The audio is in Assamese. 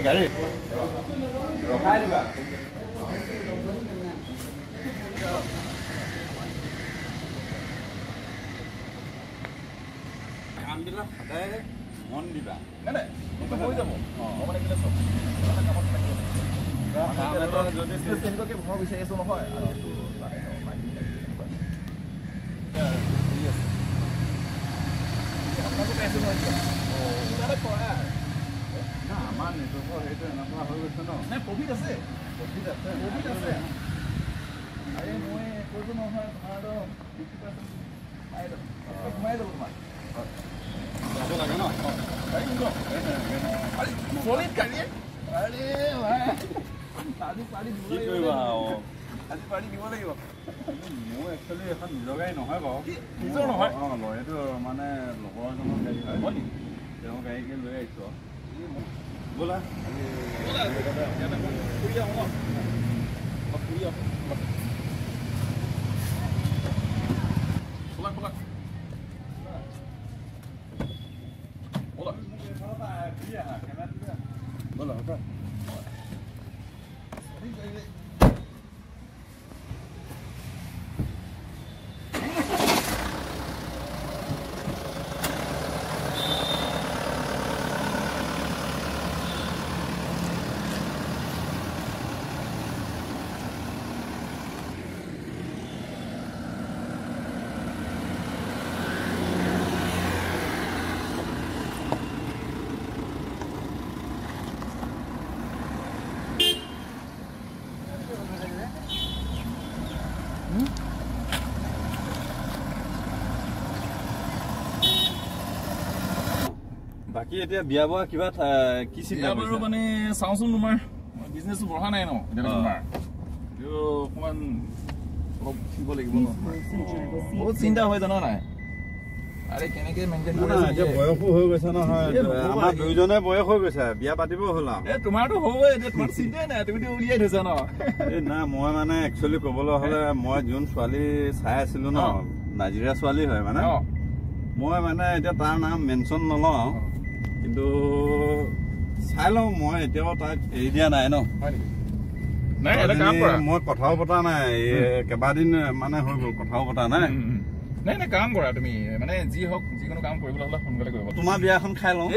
গাড়ী ৰখাই দিবা কামবিলাক সদায় মন দিবা হৈ যাব যদি ভৰ বিচাৰি আছো নহয় আমাৰ নেটৱৰ্কৰ সেইটো এনেকুৱা হৈ গৈছে ন প্ৰফিট আছে আৰে মই কৰিব নহয় তোমাৰতো 50% সোমাই যাব তোমাৰ যাব লাগে ন চলিত গাড়ী আৰে আজি পাৰি দিব লাগিব মোৰ একচুৱেলি এখন নিজৰ গাড়ী নহয় বাৰু নিজৰ নহয় এইটো মানে লগৰ এজনৰ গাড়ী হয় তেওঁ গাড়ীকে লৈ আহিছোঁ ব'লা ফুৰি আহোঁ বাকি এতিয়া বিয়া বোৱা কিবা কি চিন্তা কৰিছা মানে চাওঁচোন তোমাৰ বিজনেছটো বঢ়া নাই ন এতিয়া তোমাৰ অকণমান অলপ শিকিব লাগিব ন বহুত চিন্তা হয় জানা নাই আৰে কেনেকে মেইনটেইন কৰি আছে এতিয়া বয়সো হৈ গৈছে নহয় আমাৰ দুইজনে বয়স হৈ গৈছে বিয়া পাতিব হ'ল আৰু তোমাৰতো হ'বই এতিয়া তোমাৰ চিন্তাই নাই তুমিতো উলিয়াই থৈছা ন না মই মানে একচুৱেলি ক'বলৈ হ'লে মই যোন ছোৱালী চাই আছিলো ন নাইজেৰিয়া ছোৱালী হয় মানে মই মানে এতিয়া তাৰ নাম মেনশ্যন নলওঁ কিন্তু চাই লওঁ মই এতিয়াও তাক এৰি দিয়া নাই ন মই কথাও পতা নাই কেইবাদিন মানে হৈ গ'ল কথাও পতা নাই নাই নাই কাম কৰা তুমি মানে যি হওক যিকোনো কাম কৰিবলৈ হ'লে সোনকালে কৰিব তোমাৰ বিয়াখন খাই লওঁ